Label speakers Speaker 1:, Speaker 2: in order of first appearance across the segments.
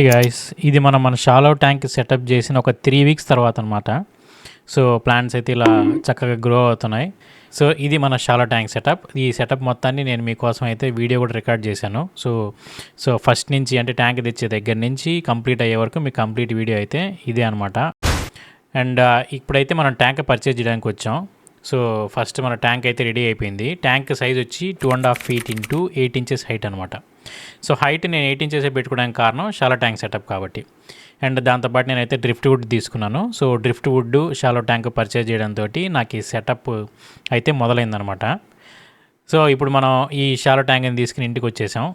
Speaker 1: Hi guys, ఇది మన shallow tank setup చేసిన ఒక 3 వీక్స్ తర్వాత అనమాట. సో ప్లాంట్స్ అయితే ఇలా చక్కగా గ్రో అవుతున్నాయి. సో ఇది మన షాలో ట్యాంక్ సెటప్. ఈ సెటప్ మొత్తాన్ని నేను మీకోసం అయితే వీడియో కూడా రికార్డ్ చేశాను. సో ఫస్ట్ నుంచి అంటే ట్యాంక్ తెచ్చే దగ్గర నుంచి కంప్లీట్ అయ్యే వరకు మీకు కంప్లీట్ వీడియో అయితే ఇదే అనమాట. అండ్ ఇప్పుడైతే మనం ట్యాంక్ పర్చేజ్ చేయడానికి వచ్చాం. సో ఫస్ట్ మన ట్యాంక్ అయితే రెడీ అయిపోయింది. ట్యాంక్ సైజ్ వచ్చి 2.5 feet ఇంటూ 8 inches హైట్ అనమాట. సో హైట్ నేను 8 inches పెట్టుకోవడానికి కారణం షాలో ట్యాంక్ సెటప్ కాబట్టి. అండ్ దాంతోపాటు నేనైతే డ్రిఫ్ట్ వుడ్ తీసుకున్నాను. So drift wood shallow tank purchase చేయడంతో నాకు ఈ సెటప్ అయితే మొదలైందనమాట. సో ఇప్పుడు మనం ఈ షాలో ట్యాంక్ని తీసుకుని ఇంటికి వచ్చేసాం.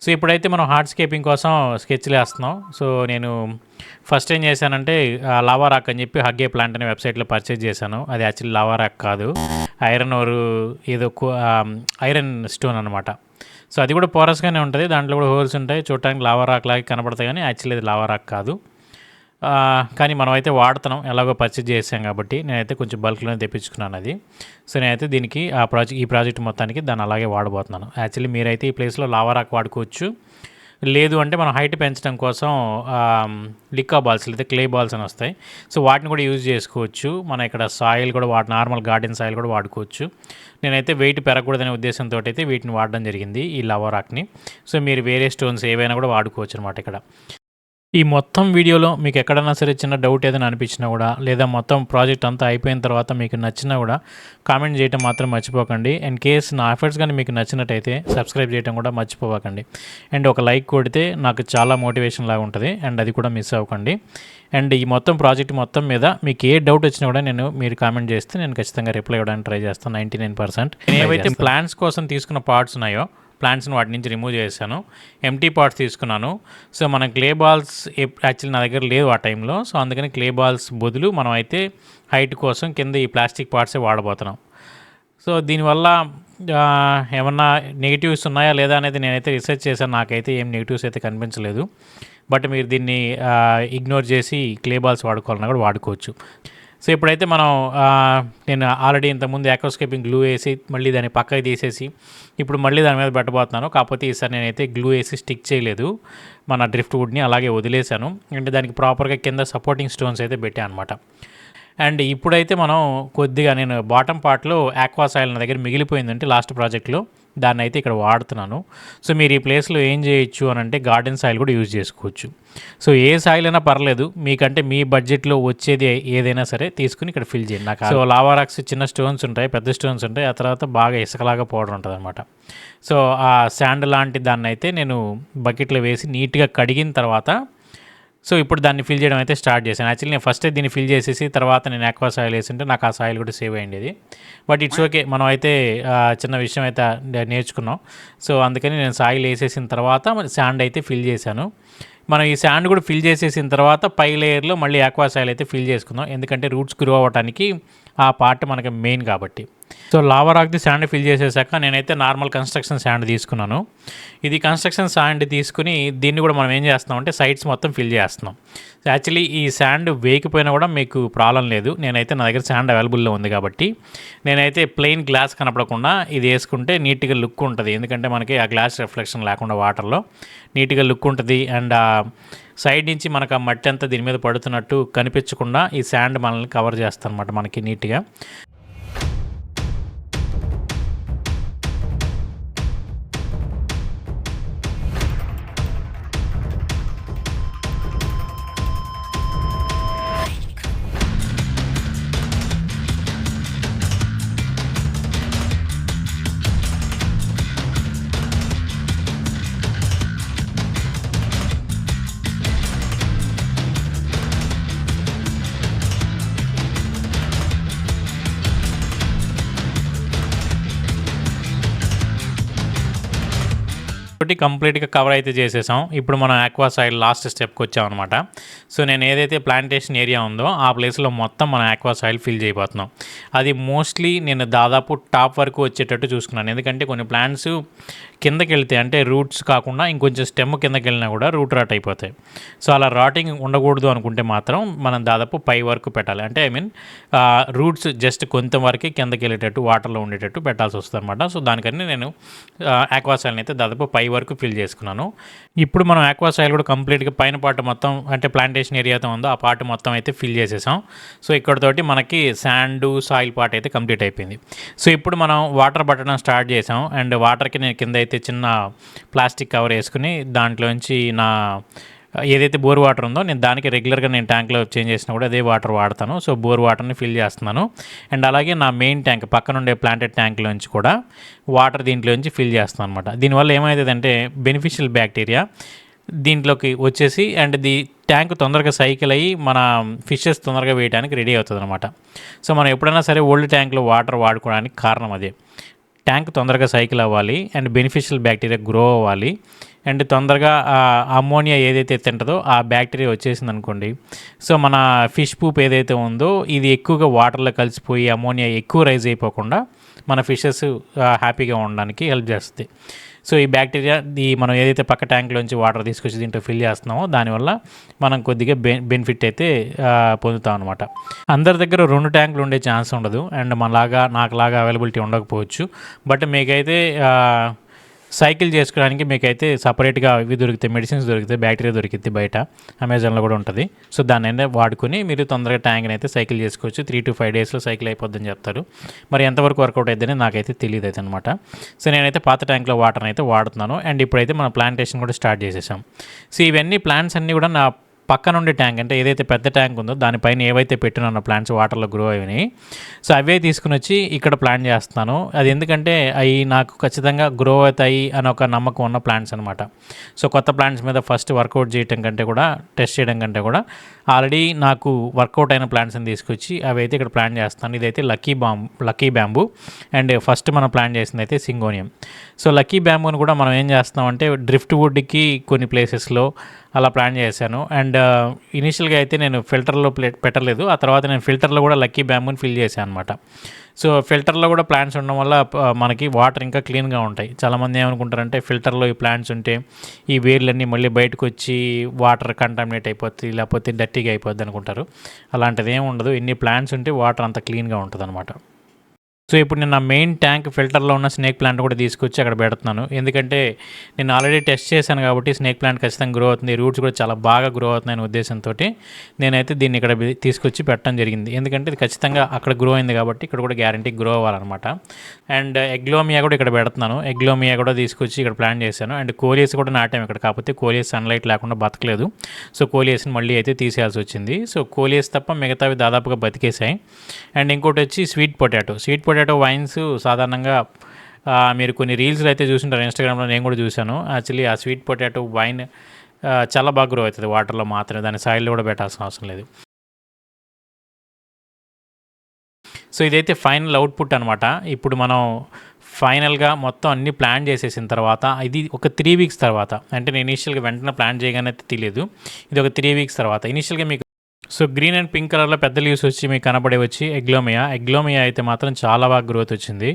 Speaker 1: సో ఇప్పుడైతే మనం హార్డ్స్కేపింగ్ కోసం స్కెచ్లు వేస్తున్నాం. సో నేను ఫస్ట్ ఏం చేశానంటే లావా రాక్ అని చెప్పి హగ్గే ప్లాంట్ అనే వెబ్సైట్లో పర్చేజ్ చేశాను. అది యాక్చువల్లీ లావా రాక్ కాదు, ఐరన్ ఓరు ఏదో ఐరన్ స్టోన్ అనమాట. సో అది కూడా పోరస్గానే ఉంటుంది, దాంట్లో కూడా హోల్స్ ఉంటాయి, చూడటానికి లావా రాక్ లాగా కనపడతాయి, కానీ యాక్చువల్లీ అది లావా రాక్ కాదు. కానీ మనం అయితే వాడుతున్నాం, ఎలాగో పర్చేజ్ చేసాం కాబట్టి నేనైతే కొంచెం బల్క్లోనే తెప్పించుకున్నాను అది. సో నేనైతే దీనికి ఈ ప్రాజెక్ట్ మొత్తానికి దాన్ని అలాగే వాడబోతున్నాను. యాక్చువల్లీ మీరైతే ఈ ప్లేస్లో లావా రాక్ వాడుకోవచ్చు. లేదు అంటే మనం హైట్ పెంచడం కోసం లిక్కా బాల్స్ లేదా క్లే బాల్స్ అని వస్తాయి. సో వాటిని కూడా యూజ్ చేసుకోవచ్చు. మనం ఇక్కడ సాయిల్ కూడా నార్మల్ గార్డెన్ సాయిల్ కూడా వాడుకోవచ్చు. నేనైతే వెయిట్ పెరగకూడదనే ఉద్దేశంతో అయితే వీటిని వాడడం జరిగింది, ఈ లావా రాక్ని. సో మీరు వేరే స్టోన్స్ ఏవైనా కూడా వాడుకోవచ్చు అనమాట. ఇక్కడ ఈ మొత్తం వీడియోలో మీకు ఎక్కడైనా సరే చిన్న డౌట్ ఏదైనా అనిపించినా కూడా, లేదా మొత్తం ప్రాజెక్ట్ అంతా అయిపోయిన తర్వాత మీకు నచ్చినా కూడా కామెంట్ చేయడం మాత్రం మర్చిపోకండి. అండ్ కేస్ నా ఎఫర్ట్స్ కానీ మీకు నచ్చినట్టయితే సబ్స్క్రైబ్ చేయడం కూడా మర్చిపోకండి. అండ్ ఒక లైక్ కొడితే నాకు చాలా మోటివేషన్ లాగా ఉంటుంది, అండ్ అది కూడా మిస్ అవ్వకండి. అండ్ ఈ మొత్తం ప్రాజెక్ట్ మొత్తం మీద మీకు ఏ డౌట్ వచ్చినా కూడా మీరు కామెంట్ చేస్తే నేను ఖచ్చితంగా రిప్లై ఇవ్వడానికి ట్రై చేస్తాను. 99%. నేను ఏవైతే ప్లాంట్స్ కోసం తీసుకున్న పార్ట్స్ ఉన్నాయో ప్లాంట్స్ని వాటి నుంచి రిమూవ్ చేశాను. ఎంటీ పార్ట్స్ తీసుకున్నాను. సో మనం క్లే బాల్స్ యాక్చువల్లీ నా దగ్గర లేవు ఆ టైంలో. సో అందుకని క్లే బాల్స్ బదులు మనం అయితే హైట్ కోసం కింద ఈ ప్లాస్టిక్ పార్ట్సే వాడబోతున్నాం. సో దీనివల్ల ఏమన్నా నెగిటివ్స్ ఉన్నాయా లేదా అనేది నేనైతే రీసెర్చ్ చేశాను. నాకైతే ఏం నెగిటివ్స్ అయితే కనిపించలేదు. బట్ మీరు దీన్ని ఇగ్నోర్ చేసి క్లే బాల్స్ వాడుకోవాలన్నా కూడా వాడుకోవచ్చు. సో ఇప్పుడైతే నేను ఆల్రెడీ ఇంతకుముందు యాక్వాస్కేపింగ్ గ్లూ వేసి మళ్ళీ దాన్ని పక్కకి తీసేసి ఇప్పుడు మళ్ళీ దాని మీద పెట్టబోతున్నాను. కాకపోతే ఈసారి నేనైతే గ్లూ వేసి స్టిక్ చేయలేదు, మన డ్రిఫ్ట్ వుడ్ని అలాగే వదిలేశాను. అంటే దానికి ప్రాపర్గా కింద సపోర్టింగ్ స్టోన్స్ అయితే పెట్టాను అనమాట. అండ్ ఇప్పుడైతే మనం కొద్దిగా నేను బాటమ్ పార్ట్లో ఆక్వా సాయిల్ నా దగ్గర మిగిలిపోయిందంటే లాస్ట్ ప్రాజెక్ట్లో దాన్ని అయితే ఇక్కడ వాడుతున్నాను. సో మీరు ఈ ప్లేస్లో ఏం చేయొచ్చు అని అంటే గార్డెన్ సాయిల్ కూడా యూజ్ చేసుకోవచ్చు. సో ఏ సాయిల్ అయినా పర్లేదు, మీకంటే మీ బడ్జెట్లో వచ్చేది ఏదైనా సరే తీసుకుని ఇక్కడ ఫిల్ చేయండి. నాకు సో లావా రాక్స్ చిన్న స్టోన్స్ ఉంటాయి, పెద్ద స్టోన్స్ ఉంటాయి, ఆ తర్వాత బాగా ఇసుకలాగా పౌడర్ ఉంటుంది అనమాట. సో ఆ శాండ్ లాంటి దాన్ని అయితే నేను బకెట్లో వేసి నీట్గా కడిగిన తర్వాత సో ఇప్పుడు దాన్ని ఫిల్ చేయడం అయితే స్టార్ట్ చేశాను. యాక్చువల్లీ నేను ఫస్ట్ దీన్ని ఫిల్ చేసేసి తర్వాత నేను ఆక్వా సాయిల్ వేసింటే నాకు ఆ సాయిల్ కూడా సేవ్ అయ్యేది. బట్ ఇట్స్ ఓకే, మనం అయితే చిన్న విషయం అయితే నేర్చుకున్నాం. సో అందుకని నేను సాయిల్ వేసేసిన తర్వాత శాండ్ అయితే ఫిల్ చేశాను. మనం ఈ శాండ్ కూడా ఫిల్ చేసేసిన తర్వాత పై లేయర్లో మళ్ళీ ఆక్వా సాయిల్ అయితే ఫిల్ చేసుకుందాం, ఎందుకంటే రూట్స్ గ్రో అవ్వడానికి ఆ పార్ట్ మనకి మెయిన్ కాబట్టి. సో లావా రాక్ది శాండ్ ఫిల్ చేసేసాక నేనైతే నార్మల్ కన్స్ట్రక్షన్ శాండ్ తీసుకున్నాను. ఇది కన్స్ట్రక్షన్ శాండ్ తీసుకుని దీన్ని కూడా మనం ఏం చేస్తున్నాం అంటే సైడ్స్ మొత్తం ఫిల్ చేస్తున్నాం. యాక్చువల్లీ ఈ శాండ్ వేయకపోయినా కూడా మీకు ప్రాబ్లం లేదు. నేనైతే నా దగ్గర శాండ్ అవైలబుల్లో ఉంది కాబట్టి నేనైతే ప్లెయిన్ గ్లాస్ కనపడకుండా ఇది వేసుకుంటే నీట్గా లుక్ ఉంటుంది. ఎందుకంటే మనకి ఆ గ్లాస్ రిఫ్లెక్షన్ లేకుండా వాటర్లో నీట్గా లుక్ ఉంటుంది. అండ్ సైడ్ నుంచి మనకు ఆ మట్టి అంతా దీని మీద పడుతున్నట్టు కనిపించకుండా ఈ శాండ్ మనల్ని కవర్ చేస్తాను అనమాట మనకి నీట్గా. కంప్లీట్గా కవర్ అయితే చేసేసాం. ఇప్పుడు మనం ఆక్వా సాయిల్ లాస్ట్ స్టెప్కి వచ్చామన్నమాట. సో నేను ఏదైతే ప్లాంటేషన్ ఏరియా ఉందో ఆ ప్లేస్లో మొత్తం మనం ఆక్వా సాయిల్ ఫిల్ చేయబోతున్నాం. అది మోస్ట్లీ నేను దాదాపు టాప్ వరకు వచ్చేటట్టు చూసుకున్నాను. ఎందుకంటే కొన్ని ప్లాంట్స్ కిందకి వెళ్తే అంటే రూట్స్ కాకుండా ఇంకొంచెం స్టెమ్ కిందకి వెళ్ళినా కూడా రూట్ రాట్ అయిపోతాయి. సో అలా రాటింగ్ ఉండకూడదు అనుకుంటే మాత్రం మనం దాదాపు పై వరకు పెట్టాలి. అంటే ఐ మీన్ రూట్స్ జస్ట్ కొంతవరకే కిందకి వెళ్ళేటట్టు వాటర్లో ఉండేటట్టు పెట్టాల్సి వస్తుంది అనమాట. సో దానికని నేను ఆక్వా సాయిల్ని అయితే దాదాపు పై వరకు ఫిల్ చేసుకున్నాను. ఇప్పుడు మనం ఆక్వా సాయిల్ కూడా కంప్లీట్గా పైన పార్ట్ మొత్తం అంటే ప్లాంటేషన్ ఏరియాతో ఉందో ఆ పార్ట్ మొత్తం అయితే ఫిల్ చేసేసాం. సో ఇక్కడతోటి మనకి శాండ్ సాయిల్ పార్ట్ అయితే కంప్లీట్ అయిపోయింది. సో ఇప్పుడు మనం వాటర్ పట్టడం స్టార్ట్ చేసాం. అండ్ వాటర్కి నేను కింద అయితే చిన్న ప్లాస్టిక్ కవర్ వేసుకుని దాంట్లోంచి నా ఏదైతే బోర్ వాటర్ ఉందో నేను దానికి రెగ్యులర్గా నేను ట్యాంక్లో చేంజ్ చేసినా కూడా అదే వాటర్ వాడతాను. సో బోర్ వాటర్ని ఫిల్ చేస్తున్నాను. అండ్ అలాగే నా మెయిన్ ట్యాంక్ పక్కన ఉండే ప్లాంటెడ్ ట్యాంక్లోంచి కూడా వాటర్ దీంట్లోంచి ఫిల్ చేస్తాను అనమాట. దీనివల్ల ఏమవుతుందంటే బెనిఫిషియల్ బ్యాక్టీరియా దీంట్లోకి వచ్చేసి అండ్ ట్యాంక్ తొందరగా సైకిల్ అయ్యి మన ఫిషెస్ తొందరగా వేయడానికి రెడీ అవుతుంది అనమాట. సో మనం ఎప్పుడైనా సరే ఓల్డ్ ట్యాంక్లో వాటర్ వాడుకోవడానికి కారణం అదే. ట్యాంక్ తొందరగా సైకిల్ అవ్వాలి అండ్ బెనిఫిషియల్ బ్యాక్టీరియా గ్రో అవ్వాలి అండ్ తొందరగా అమ్మోనియా ఏదైతే తింటుందో ఆ బ్యాక్టీరియా వచ్చేసింది అనుకోండి. సో మన ఫిష్ పూప్ ఏదైతే ఉందో ఇది ఎక్కువగా వాటర్లో కలిసిపోయి అమ్మోనియా ఎక్కువ రైజ్ అయిపోకుండా మన ఫిషెస్ హ్యాపీగా ఉండడానికి హెల్ప్ చేస్తుంది. సో ఈ బ్యాక్టీరియా మనం ఏదైతే పక్క ట్యాంక్లోంచి వాటర్ తీసుకొచ్చి దీంట్లో ఫిల్ చేస్తున్నామో దానివల్ల మనం కొద్దిగా బెనిఫిట్ అయితే పొందుతాం అనమాట. అందరి దగ్గర 2 ట్యాంకులు ఉండే ఛాన్స్ ఉండదు అండ్ నాకులాగా అవైలబిలిటీ ఉండకపోవచ్చు. బట్ మీకైతే సైకిల్ చేసుకోవడానికి మీకైతే సపరేట్గా ఇవి దొరుకుతాయి, మెడిసిన్స్ దొరుకుతాయి, బ్యాక్టీరియా దొరికిద్ది బయట అమెజాన్లో కూడా ఉంటుంది. సో దాన్ని అయితే వాడుకొని మీరు తొందరగా ట్యాంక్ని అయితే సైకిల్ చేసుకోవచ్చు. 3 to 5 డేస్లో సైకిల్ అయిపోద్దని చెప్తారు. మరి ఎంతవరకు వర్కౌట్ అయిద్దని నాకైతే తెలియదు అయితే అనమాట. సో నేనైతే పాత ట్యాంక్లో వాటర్ని అయితే వాడుతున్నాను. అండ్ ఇప్పుడైతే మన ప్లాంటేషన్ కూడా స్టార్ట్ చేసేసాం. సో ఇవన్నీ ప్లాంట్స్ అన్నీ కూడా నా పక్కన ఉండే ట్యాంక్ అంటే ఏదైతే పెద్ద ట్యాంక్ ఉందో దానిపైన ఏవైతే పెట్టిన ప్లాంట్స్ వాటర్లో గ్రో అయినాయి సో అవే తీసుకుని వచ్చి ఇక్కడ ప్లాంట్ చేస్తాను. అది ఎందుకంటే అవి నాకు ఖచ్చితంగా గ్రో అవుతాయి అని ఒక నమ్మకం ఉన్న ప్లాంట్స్ అనమాట. సో కొత్త ప్లాంట్స్ మీద ఫస్ట్ వర్కౌట్ చేయడం కంటే కూడా టెస్ట్ చేయడం కంటే కూడా ఆల్రెడీ నాకు వర్కౌట్ అయిన ప్లాంట్స్ని తీసుకొచ్చి అవి అయితే ఇక్కడ ప్లాంట్ చేస్తాను. ఇదైతే లక్కీ బ్యాంబూ అండ్ ఫస్ట్ మనం ప్లాంట్ చేసింది అయితే సింగోనియం. సో లక్కీ బ్యాంబూని కూడా మనం ఏం చేస్తామంటే డ్రిఫ్ట్ వుడ్కి కొన్ని ప్లేసెస్లో అలా ప్లాన్ చేశాను. అండ్ ఇనీషియల్గా అయితే నేను ఫిల్టర్లో పెట్టలేదు. ఆ తర్వాత నేను ఫిల్టర్లో కూడా లక్కీ బ్యాంబూని ఫిల్ చేశాను అనమాట. సో ఫిల్టర్లో కూడా ప్లాంట్స్ ఉండడం వల్ల మనకి వాటర్ ఇంకా క్లీన్గా ఉంటాయి. చాలామంది ఏమనుకుంటారంటే ఫిల్టర్లో ఈ ప్లాంట్స్ ఉంటే ఈ వేర్లన్నీ మళ్ళీ బయటకు వచ్చి వాటర్ కంటామినేట్ అయిపోతుంది లేకపోతే డర్టీగా అయిపోద్ది అనుకుంటారు. అలాంటిది ఏమి ఉండదు. ఇన్ని ప్లాంట్స్ ఉంటే వాటర్ అంత క్లీన్గా ఉంటుంది అనమాట. సో ఇప్పుడు నేను నా మెయిన్ ట్యాంక్ ఫిల్టర్లో ఉన్న స్నేక్ ప్లాంట్ కూడా తీసుకొచ్చి అక్కడ పెడుతున్నాను. ఎందుకంటే నేను ఆల్రెడీ టెస్ట్ చేశాను కాబట్టి స్నేక్ ప్లాంట్ ఖచ్చితంగా గ్రో అవుతుంది, రూట్స్ కూడా చాలా బాగా గ్రో అవుతున్నాయనే ఉద్దేశంతో నేనైతే దీన్ని ఇక్కడ తీసుకొచ్చి పెట్టడం జరిగింది. ఎందుకంటే ఇది ఖచ్చితంగా అక్కడ గ్రో అయింది కాబట్టి ఇక్కడ కూడా గ్యారంటీ గ్రో అవ్వాలన్నమాట. అండ్ ఎగ్లోమియా కూడా ఇక్కడ పెడుతున్నాను. ఎగ్లోమియా కూడా తీసుకొచ్చి ఇక్కడ ప్లాన్ చేశాను. అండ్ కోలియస్ కూడా నాటాము ఇక్కడ. కాకపోతే కోలియస్ సన్లైట్ లేకుండా బతకలేదు. సో కోలియస్ని మళ్ళీ అయితే తీసేయాల్సి వచ్చింది. సో కోలియస్ తప్ప మిగతావి దాదాపుగా బతికేసాయి. అండ్ ఇంకోటి వచ్చి స్వీట్ పొటాటో వైన్స్ సాధారణంగా మీరు కొన్ని రీల్స్లో అయితే చూసింటారు, ఇన్స్టాగ్రామ్లో నేను కూడా చూశాను. యాక్చువల్లీ ఆ స్వీట్ పొటాటో వైన్ చాలా బాగా గ్రో అవుతుంది వాటర్లో మాత్రమే, దాన్ని సాయిల్లో కూడా పెట్టాల్సిన అవసరం లేదు. సో ఇదైతే ఫైనల్ అవుట్పుట్ అనమాట. ఇప్పుడు మనం ఫైనల్గా మొత్తం అన్ని ప్లాన్ చేసేసిన తర్వాత ఇది ఒక 3 weeks తర్వాత, అంటే నేను ఇనీషియల్గా వెంటనే ప్లాన్ చేయగానే తెలియదు, ఇది ఒక 3 weeks తర్వాత ఇనీషియల్గా మీకు సో గ్రీన్ అండ్ పింక్ కలర్లో పెద్ద లీవ్స్ వచ్చి మీకు కనబడే వచ్చి ఎగ్లోమియా అయితే మాత్రం చాలా బాగా గ్రోత్ వచ్చింది.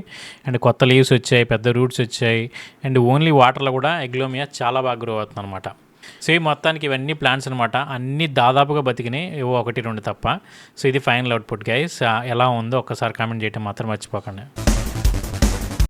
Speaker 1: అండ్ కొత్త లీవ్స్ వచ్చాయి, పెద్ద రూట్స్ వచ్చాయి. అండ్ ఓన్లీ వాటర్లో కూడా ఎగ్లోమియా చాలా బాగా గ్రో అవుతుంది అనమాట. సో ఈ మొత్తానికి ఇవన్నీ ప్లాంట్స్ అనమాట. అన్నీ దాదాపుగా బతికినాయి, ఏవో 1-2 తప్ప. సో ఇది ఫైనల్ అవుట్పుట్ గైస్. ఎలా ఉందో ఒక్కసారి కామెంట్ చేయడం మాత్రం మర్చిపోకండి.